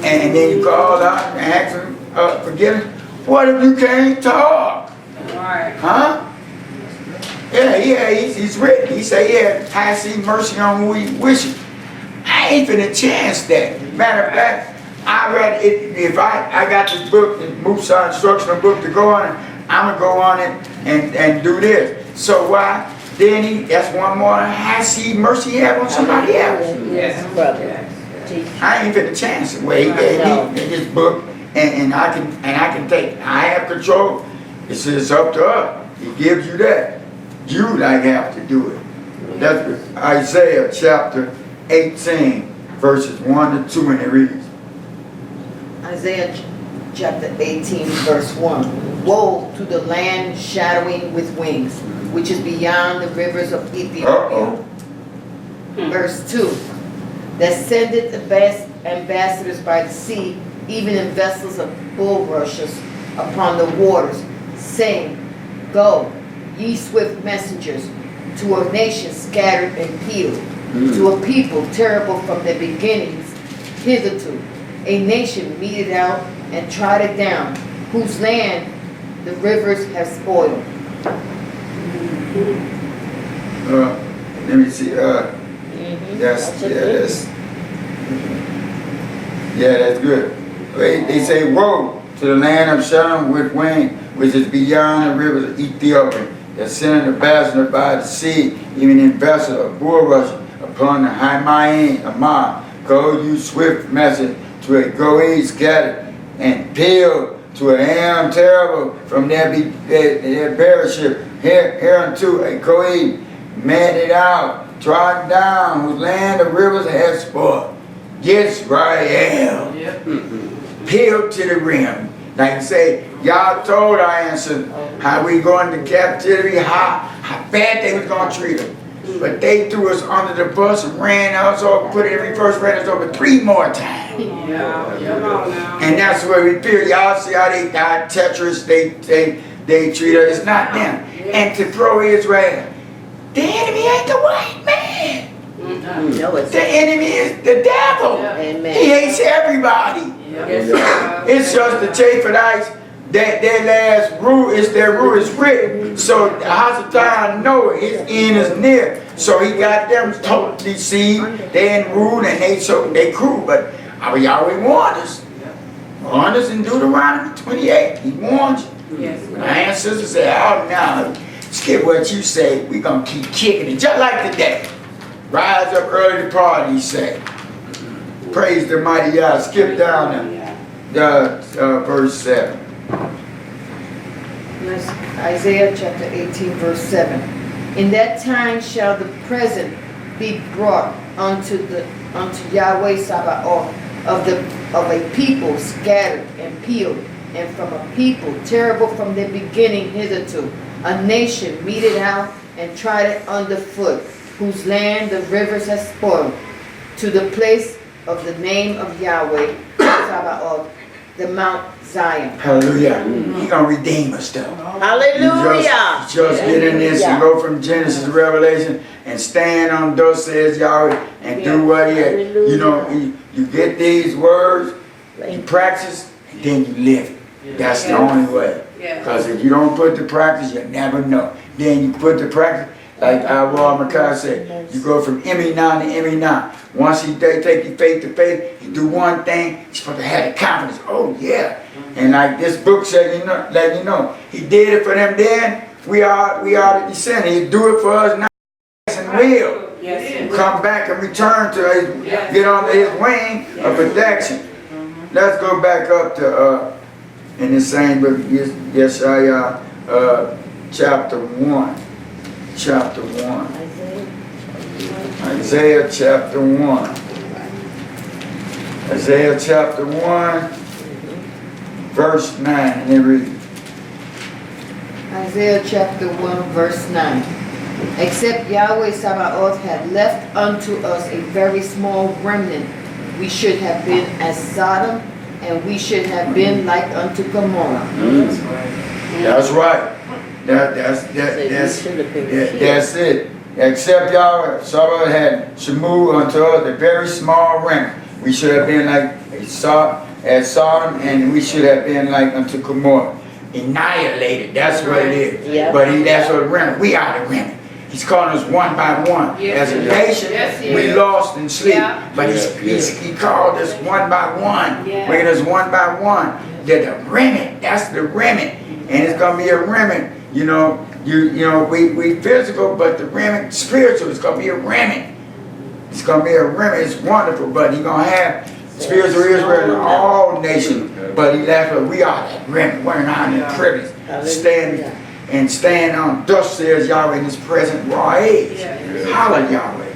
and then you call out and ask him forgiveness. What if you can't talk? Right. Huh? Yeah, he's written. He said, yeah, I see mercy on who he wishes. I ain't finna chance that. Matter of fact, I read it. If I got this book, the Musa instructional book to go on it, I'm gonna go on it and do this. So why? Then that's one more I see mercy he have on somebody else. Yes, brother. I ain't finna chance it. Well, he gave me this book, and I can take. I have control. It's up to us. He gives you that. You have to do it. That's Isaiah chapter 18, verses 1 to 2, and it reads. Isaiah chapter 18, verse 1. Woe to the land shadowing with wings, which is beyond the rivers of Ethiopia. Uh-oh. Verse 2. That sendeth ambassadors by the sea, even in vessels of bulrushes upon the waters, saying, Go, ye swift messengers, to a nation scattered and peeled, to a people terrible from their beginnings hitherto, a nation meted out and trodden down, whose land the rivers have spoiled. Let me see. That's good. They say, woe to the land of Shalom with wing, which is beyond the rivers of Ethiopia, that sent an ambassador by the sea, even in vessels of bulrush upon the Haimaim Amar. Go, you swift message, to a Goe scattered and peeled, to a Ham terrible from their bearership, hereunto a Goe meted out, trodden down, whose land the rivers have spoiled. Yisrael, peeled to the rim. Like you say, y'all told our ancestors how we going to captivity, how bad they was going to treat us. But they threw us under the bus and ran us over, put it in reverse, ran us over 3 more times. And that's where we feel. Y'all see how they got Tetris, they treat us. It's not them. And to throw Israel, the enemy ain't the white man. No, it's The enemy is the devil. Amen. He hates everybody. It's just the Chevanston their last rule is their rule is written. So the Hasatan know his end is near. So he got them totally deceived. They in rule and they cruel. But Yahweh warned us. Warned us in Deuteronomy 28. He warned you. My ancestors said, oh no, skip what you say. We're going to keep kicking it. Just like today. Rise up early to party, he said. Praise the mighty Yah. Skip down to verse 7. Isaiah chapter 18, verse 7. In that time shall the present be brought unto Yahweh SABBATH of a people scattered and peeled, and from a people terrible from their beginning hitherto, a nation meted out and trodden underfoot, whose land the rivers have spoiled, to the place of the name of Yahweh SABBATH, the Mount Zion. Hallelujah. He's going to redeem us though. Hallelujah. Just get in this and go from Genesis to Revelation and stand on thus says Yahweh and do what he had. You know, you get these words, you practice, and then you live it. That's the only way. Because if you don't put the practice, you'll never know. Then you put the practice, like Raw Makai said, you go from Emi-Nan to Emi-Nan. Once they take you faith to faith, you do one thing, you're supposed to have the confidence. Oh yeah. And like this book said, let you know, he did it for them then. We are the descendants. He do it for us now and will. Come back and return to his, get under his wing of protection. Let's go back up to in the same book, Yeshaya chapter 1. Chapter 1. Isaiah chapter 1. Isaiah chapter 1, verse 9. And it reads. Isaiah chapter 1, verse 9. Except Yahweh Sabaoth had left unto us a very small remnant, we should have been as Sodom, and we should have been like unto Gomorrah. That's right. That's it. Except Yahweh Sabaoth had Shemu unto us a very small remnant, we should have been like as Sodom, and we should have been like unto Gomorrah. Annihilated. That's what it is. Yeah. But that's what the remnant. We are the remnant. He's calling us one by one. Yes. As a nation, we lost in sleep. Yeah. But he called us one by one. Yeah. Bringing us one by one. They're the remnant. That's the remnant. And it's gonna be a remnant. You know, we physical, but the remnant spiritual. It's gonna be a remnant. It's gonna be a remnant. It's wonderful, but he's gonna have spiritual Israel in all nations. But he left us. We are that remnant. We're not in privilege. Stand on, thus says Yahweh in his present raw age. Holla Yahweh.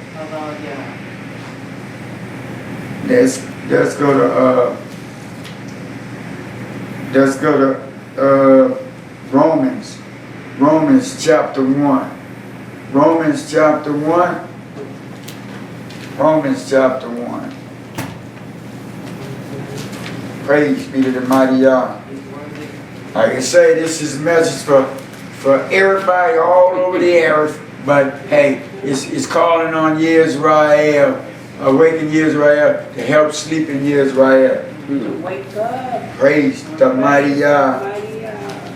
Let's go to Romans chapter 1. Romans chapter 1. Praise be to the mighty Yah. Like I say, this is a message for everybody all over the earth, but hey, it's calling on Yisrael, awaken Yisrael, to help sleeping Yisrael. Wake up. Praise the mighty Yah.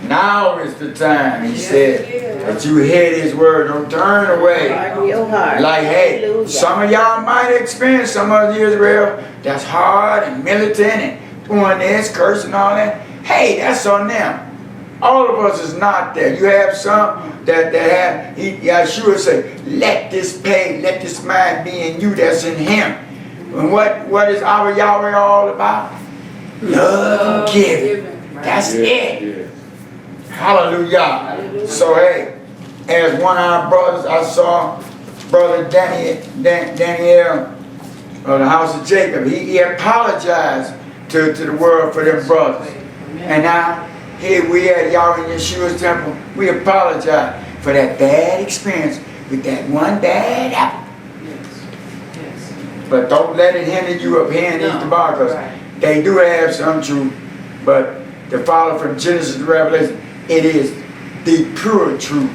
Now is the time, he said, that you hear his word. Don't turn away. Harden your heart. Like, hey, Hallelujah. some of y'all might experience some of Israel that's hard and militant and doing this, cursing, all that. Hey, that's on them. All of us is not there. You have some that have, Yahshua say, let this mind be in you that's in him. And what is our Yahweh all about? Love and giving. That's it. Hallelujah. So hey, as one of our brothers, I saw Brother Daniel of the house of Jacob. He apologized to the world for them brothers. And now, here we at Yahweh Yeshua's temple, we apologize for that bad experience with that one bad apple. But don't let it hinder you up here in East Bar, because they do have some truth. But to follow from Genesis to Revelation, it is the pure truth.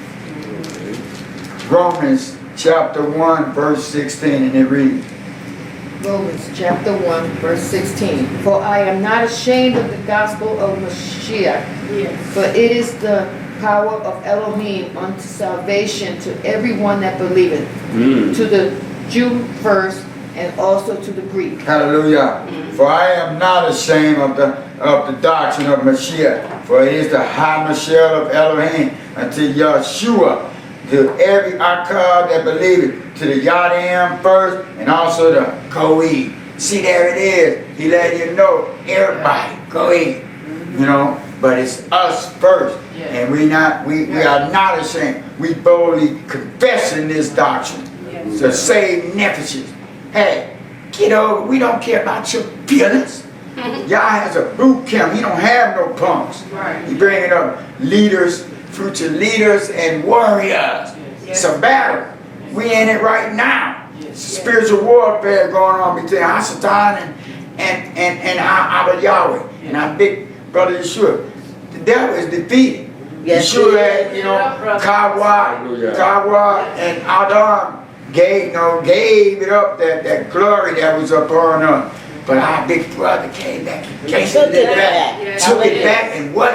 Romans chapter 1 verse 16, and it reads. Romans chapter 1 verse 16. For I am not ashamed of the gospel of Mashiach, for it is the power of Elohim unto salvation to everyone that believeth, to the Jew first, and also to the Greek. Hallelujah. For I am not ashamed of the doctrine of Mashiach, for it is the high Mashiach of Elohim unto Yahshua, to every Akkad that believeth, to the Yadam first, and also the Goe. See, there it is. He let you know, everybody, Goe. You know, but it's us first. And we are not ashamed. We boldly confessing this doctrine to save nephews. Hey, get over. We don't care about your feelings. Yah has a boot camp. He don't have no punks. He bringing up leaders, future leaders, and warriors. It's a battle. We in it right now. Spiritual warfare going on between Hasatan and our Yahweh and our big brother Yeshua. The devil is defeated. Yeshua had, Kawa and Adam gave it up, that glory that was upon us. But our big brother came back, took it back, and what?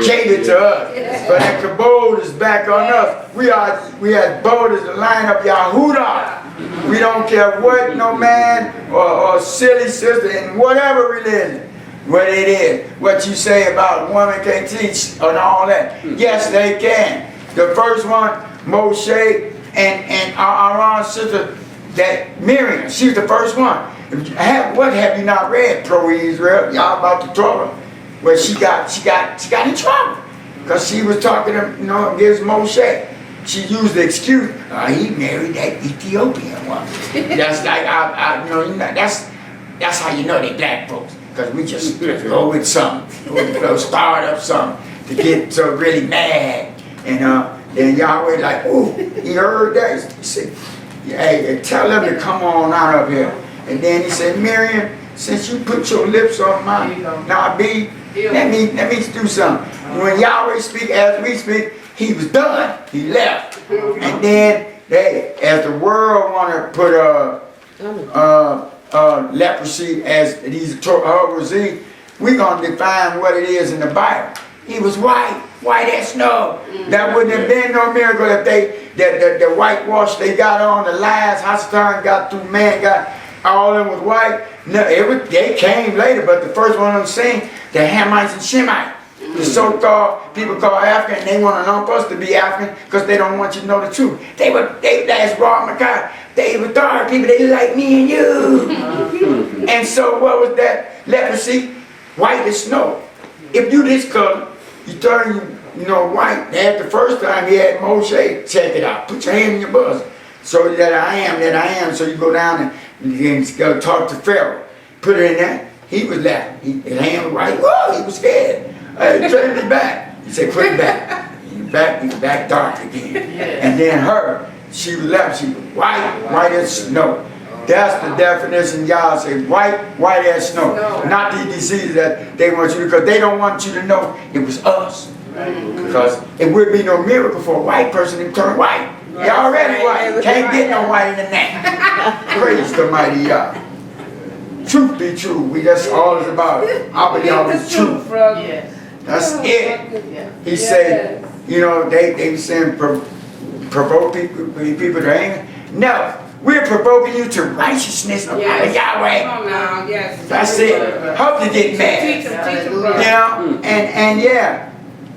Gave it to us. But that kabod is back on us. We as bold as the line of Yahudah. We don't care what no man or silly sister in whatever religion, what it is, what you say about women can't teach and all that. Yes, they can. The first one, Moshe and our sister, that Miriam, she was the first one. What have you not read, pro-Israel? Y'all about the Torah, where she got in trouble because she was talking against Moshe. She used the excuse, he married that Ethiopian one. That's like that's how you know they black folks, because we just go with something, start up something to get so really mad, and Then Yahweh like, ooh, he heard that. He said, hey, tell them to come on out of here. And then he said, Miriam, since you put your lips on mine, now be, let me do something. When Yahweh speak as we speak, he was done. He left. And then as the world want to put leprosy as these Thurs, we're going to define what it is in the Bible. He was white as snow. That wouldn't have been no miracle if the whitewash they got on, the lions, Hasatan got through, man got, all of them was white. No, they came later, but the first one on the scene, the Hamites and Shemites. The so-called people called African, and they want to lump us to be African because they don't want you to know the truth. That's Rob McCall. They were dark people, they like me and you. And so what was that? Leprosy, white as snow. If you this color, you turn white. At the first time he had Moshe, check it out. Put your hand in your bosom. So that I am. So you go down and you can go talk to Pharaoh. Put it in there. He was laughing. His hand was white. Whoa, he was scared. Hey, turn it back. He said, put it back. He's back dark again. And then her, she was left. She was white as snow. That's the definition. Y'all say white as snow. Not these diseases that they want you to, because they don't want you to know it was us. Because it would be no miracle for a white person to turn white. You're already white. Can't get no whiter than that. Praise the mighty Yah. Truth be true. That's all it's about. I'll be always truth. That's it. He said, they saying provoke people to anger. No, we're provoking you to righteousness of Yahweh. That's it. Hope you get mad. And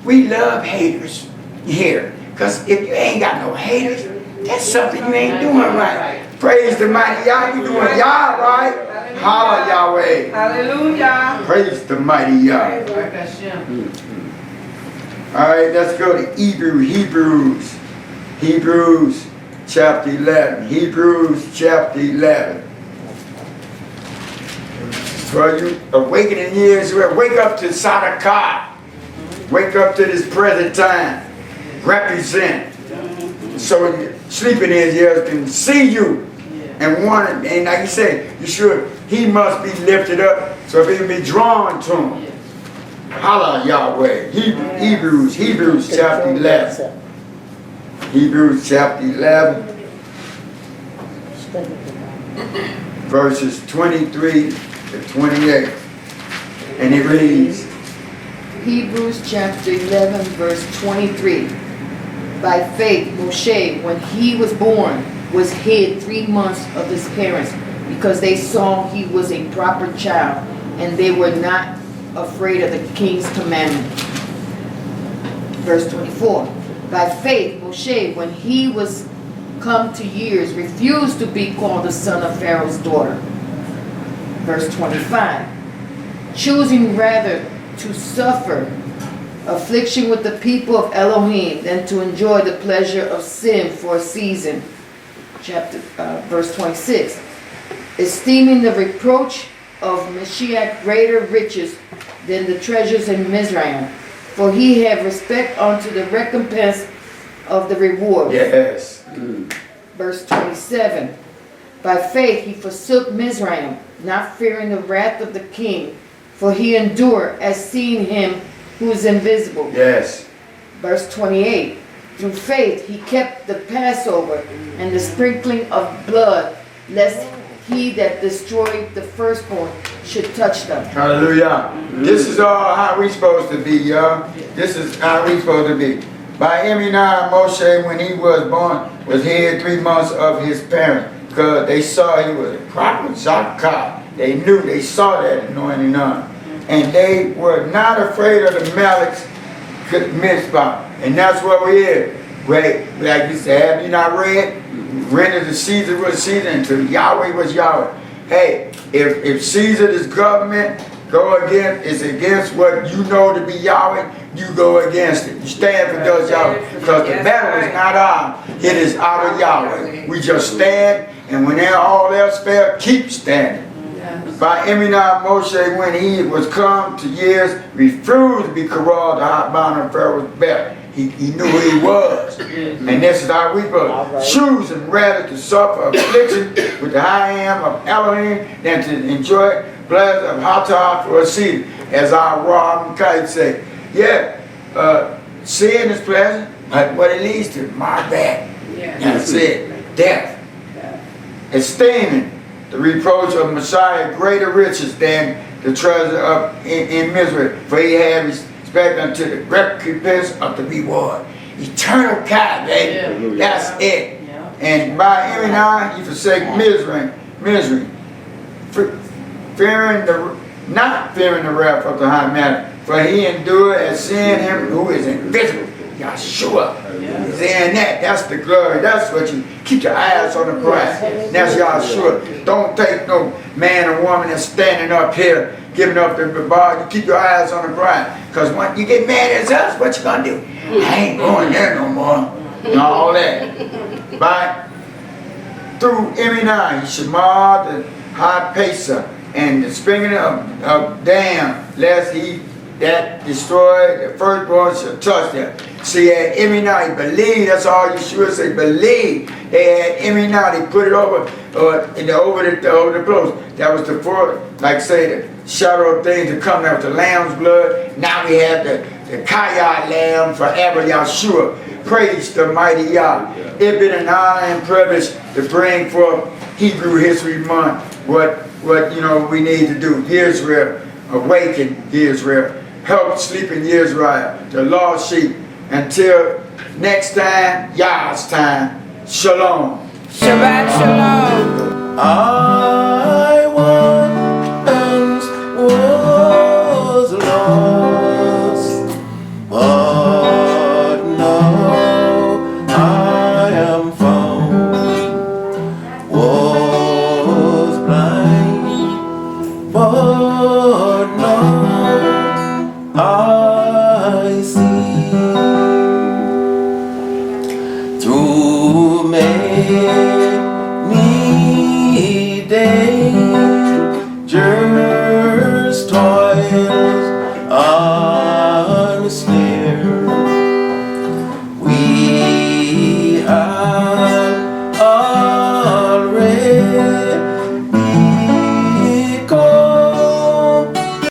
we love haters here. Because if you ain't got no haters, that's something you ain't doing right. Praise the mighty Yah. You doing Yah right. Holla Yahweh. Hallelujah. Praise the mighty Yah. Alright, let's go to Hebrews. Hebrews chapter 11. Hebrews chapter 11. For you awakening years, wake up to Sadaqah. Wake up to this present time. Represent. So sleeping in years can see you and want it. And like you said, he must be lifted up so he can be drawn to him. Holla Yahweh. Hebrews chapter 11. Hebrews chapter 11. Verses 23 to 28. And it reads. Hebrews chapter 11 verse 23. By faith, Moshe, when he was born, was hid 3 months of his parents, because they saw he was a proper child, and they were not afraid of the king's commandment. Verse 24. By faith, Moshe, when he was come to years, refused to be called the son of Pharaoh's daughter. Verse 25. Choosing rather to suffer affliction with the people of Elohim than to enjoy the pleasure of sin for a season. Verse 26. Esteeming the reproach of Mashiach greater riches than the treasures in Mizraim, for he had respect unto the recompense of the reward. Yes. Verse 27. By faith he forsook Mizraim, not fearing the wrath of the king, for he endured as seeing him who is invisible. Yes. Verse 28. Through faith he kept the Passover and the sprinkling of blood, lest he that destroyed the firstborn should touch them. Hallelujah. This is all how we supposed to be, y'all. This is how we supposed to be. By Eminah, Moshe, when he was born, was hid 3 months of his parents, because they saw he was a proper Zakah. They saw that anointing on. And they were not afraid of the Malak's mitzvah. And that's what we is. Like you said, have you not read? Render to Caesar was Caesar, and to Yahweh was Yahweh. Hey, if Caesar's government is against what you know to be Yahweh, you go against it. You stand for those Yahweh. Because the battle is not ours. It is our Yahweh. We just stand, and when all else fails, keep standing. By Eminah Moshe, when he was come to years, refused to be corralled to hot bound of Pharaoh's belt. he knew who he was. And this is how we choose and rather to suffer affliction with the high am of Elohim than to enjoy pleasure of Hatah for a season. As our Ram Kite say, yeah, sin is pleasant, but what it leads to, my bad. Yeah. That's it, death. Esteeming the reproach of Messiah greater riches than the treasure of in misery, for he had respect unto the recompense of the reward. Eternal God, baby. Yeah. That's it. Yeah. And by every now he forsake misery, not fearing the wrath of the high matter, for he endured as seeing him who is invisible. Yahshua is in that. That's the glory. That's what you keep your eyes on the prize. That's Yahshua. Don't take no man or woman that's standing up here giving up the bar. You keep your eyes on the prize. Because when you get mad at us, what you gonna do? I ain't going there no more. And all that. By through Ibryi, Shema the high pacer and the springing of dam, lest he that destroyed the firstborn shall touch them. See, at Ibryi, believe, that's all Yahshua say, believe. They had Ibryi, they put it over the clothes. That was the fourth, like say, the shadow of things to come. That was the lamb's blood. Now we have the Kayah lamb forever, Yahshua. Praise the mighty Yah. It been an honor and privilege to bring forth Hebrew History Month. What we need to do. Yisrael, awaken Yisrael. Help sleeping Yisrael, the lost sheep. Until next time, Yah's time. Shalom. Shabbat shalom.